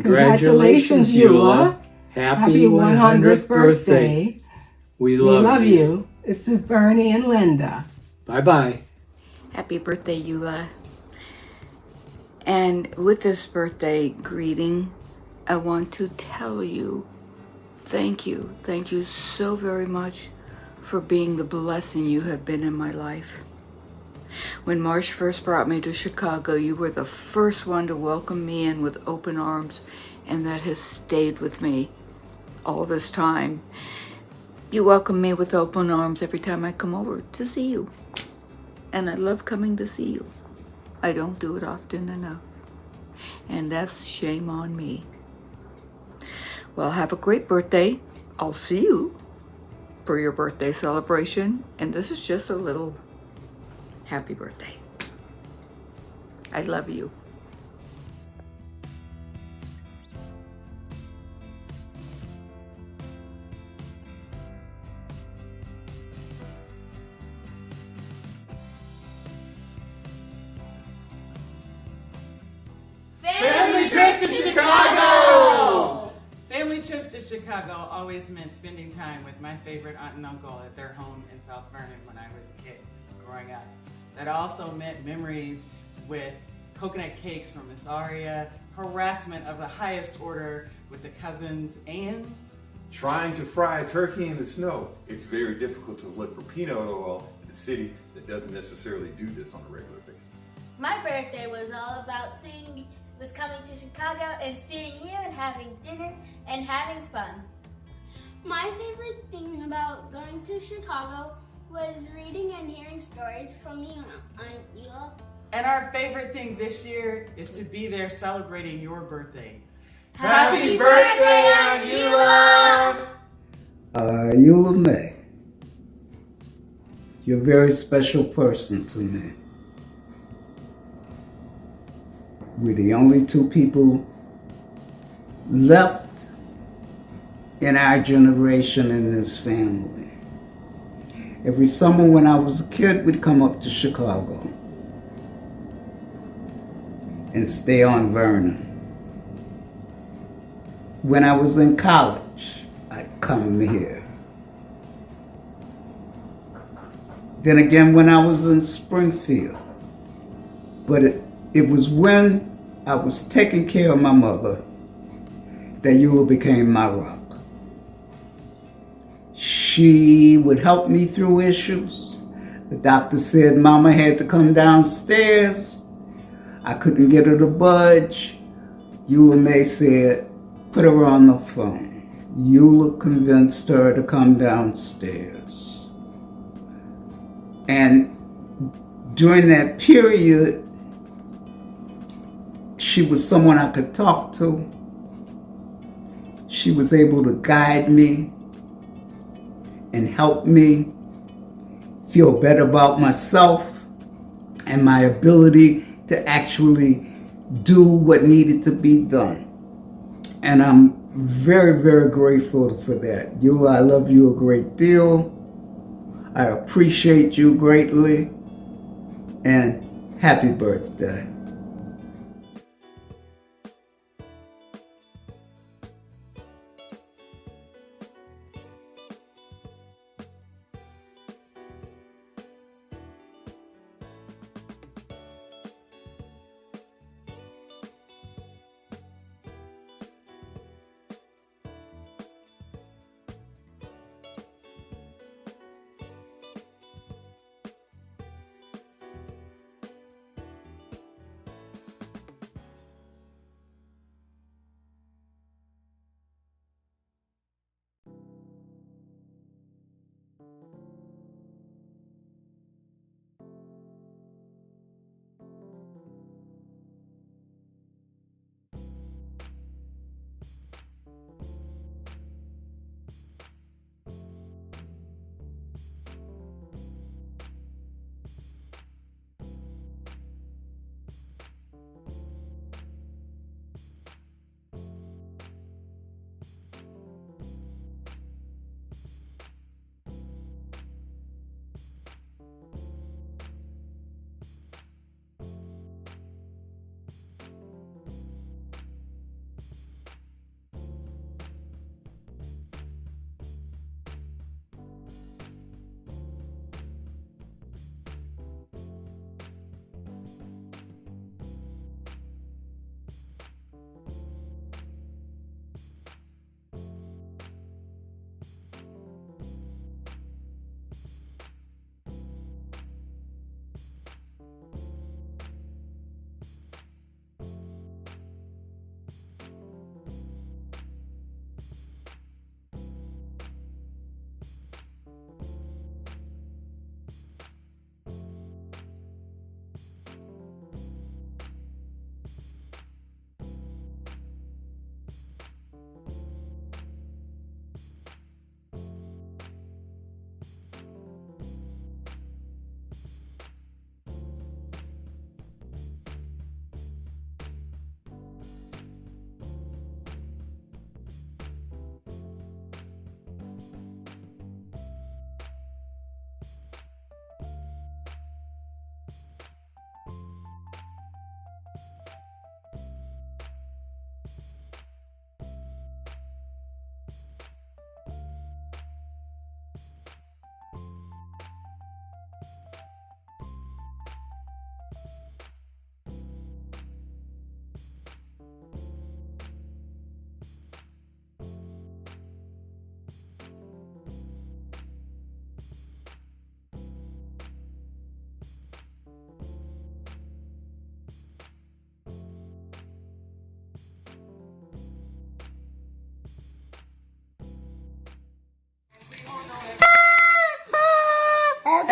Congratulations, Eula. Happy 100th birthday. We love you. you. This is Bernie and Linda. Bye-bye. Happy birthday, Eula. And with this birthday greeting, I want to tell you, thank you. Thank you so very much for being the blessing you have been in my life. When Marsh first brought me to Chicago, you were the first one to welcome me in with open arms, and that has stayed with me all this time. You welcome me with open arms every time I come over to see you. And I love coming to see you. I don't do it often enough. And that's shame on me. Well, have a great birthday. I'll see you for your birthday celebration. And this is just a little happy birthday. I love you. Family trip to Chicago! Family trips to Chicago always meant spending time with my favorite aunt and uncle at their home in South Vernon when I was a kid growing up. That also meant memories with coconut cakes from Miss Aria, harassment of the highest order with the cousins, and Trying to fry a turkey in the snow. It's very difficult to look for peanut oil in a city that doesn't necessarily do this on a regular basis. My birthday was all about coming to Chicago and seeing you and having dinner and having fun. My favorite thing about going to Chicago was reading and hearing stories from me and Aunt Eula. and our favorite thing this year is to be there celebrating your birthday. Happy birthday, Aunt Eula! Eula May, you're a very special person to me. We're the only two people left in our generation in this family. Every summer when I was a kid, we'd come up to Chicago and stay on Vernon. When I was in college, I'd come here. Then again, when I was in Springfield. But it was when I was taking care of my mother that Eula became my rock. She would help me through issues. The doctor said Mama had to come downstairs. I couldn't get her to budge. Eula May said, put her on the phone. Eula convinced her to come downstairs. And during that period, she was someone I could talk to. She was able to guide me and help me feel better about myself and my ability to actually do what needed to be done. And I'm very, very grateful for that. Eula, I love you a great deal. I appreciate you greatly. And happy birthday.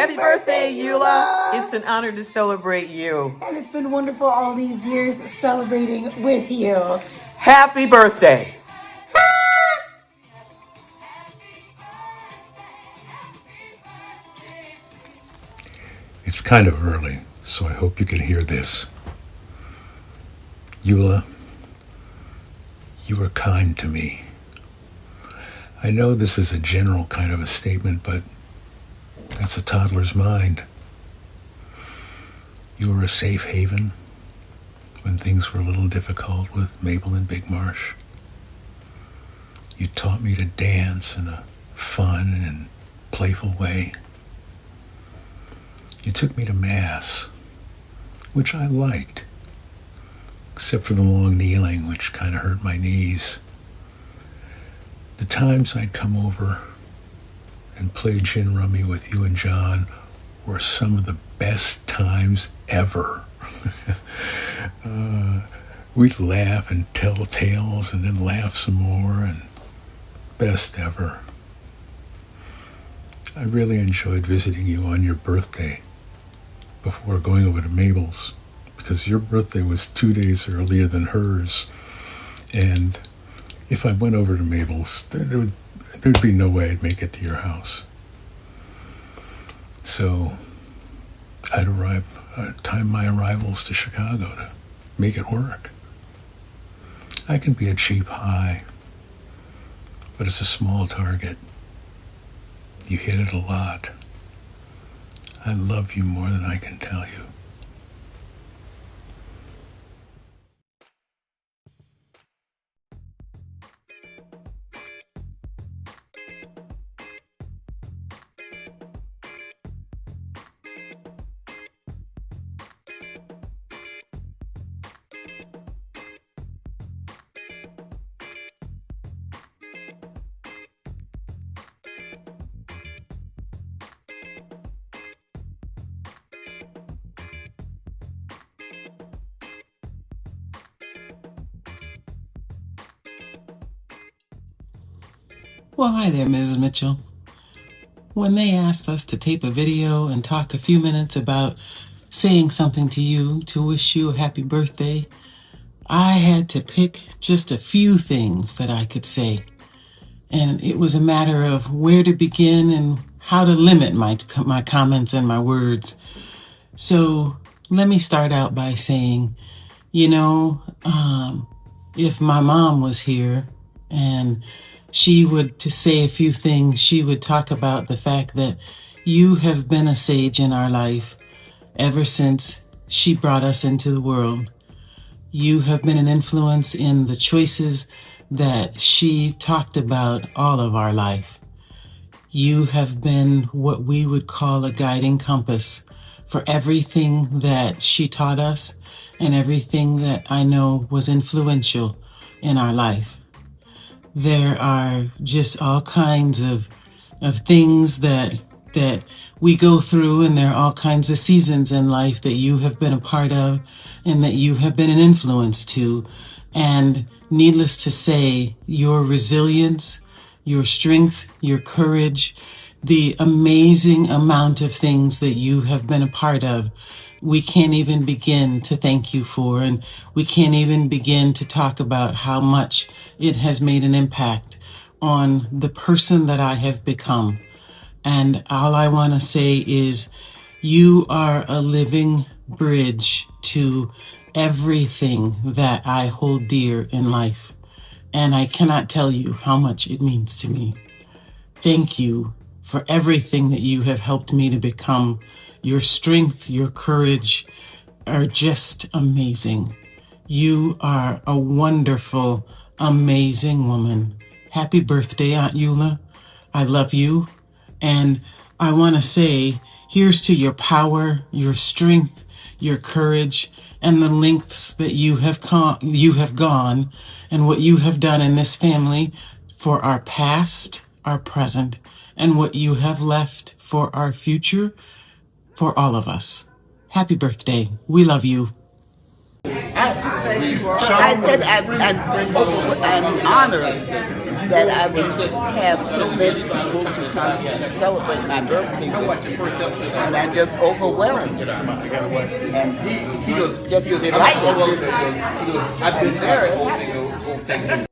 Happy birthday, Eula. It's an honor to celebrate you. And it's been wonderful all these years celebrating with you. Happy birthday. It's kind of early, so I hope you can hear this. Eula, you were kind to me. I know this is a general kind of a statement, but that's a toddler's mind. You were a safe haven when things were a little difficult with Mabel and Big Marsh. You taught me to dance in a fun and playful way. You took me to Mass, which I liked, except for the long kneeling, which kind of hurt my knees. The times I'd come over and play gin rummy with you and John were some of the best times ever. We'd laugh and tell tales and then laugh some more, and best ever. I really enjoyed visiting you on your birthday before going over to Mabel's, because your birthday was 2 days earlier than hers, and if I went over to Mabel's, there'd be no way I'd make it to your house. So I'd time my arrivals to Chicago to make it work. I can be a cheap high, but it's a small target. You hit it a lot. I love you more than I can tell you. Well, hi there, Mrs. Mitchell. When they asked us to tape a video and talk a few minutes about saying something to you to wish you a happy birthday, I had to pick just a few things that I could say. And it was a matter of where to begin and how to limit my comments and my words. So let me start out by saying, if my mom was here and she would to say a few things, she would talk about the fact that you have been a sage in our life ever since she brought us into the world. You have been an influence in the choices that she talked about all of our life. You have been what we would call a guiding compass for everything that she taught us and everything that I know was influential in our life. There are just all kinds of things that we go through, and there are all kinds of seasons in life that you have been a part of and that you have been an influence to. And needless to say, your resilience, your strength, your courage, the amazing amount of things that you have been a part of, we can't even begin to thank you for, and we can't even begin to talk about how much it has made an impact on the person that I have become. And all I want to say is you are a living bridge to everything that I hold dear in life. And I cannot tell you how much it means to me. Thank you for everything that you have helped me to become. Your strength, your courage are just amazing. You are a wonderful, amazing woman. Happy birthday, Aunt Eula. I love you. And I want to say, here's to your power, your strength, your courage, and the lengths that you have gone and what you have done in this family for our past, our present, and what you have left for our future, for all of us. Happy birthday. We love you. Happy I'm honored that I would have so many people to come to celebrate my birthday with me. And I'm just overwhelmed. And just delighted. I've been very happy.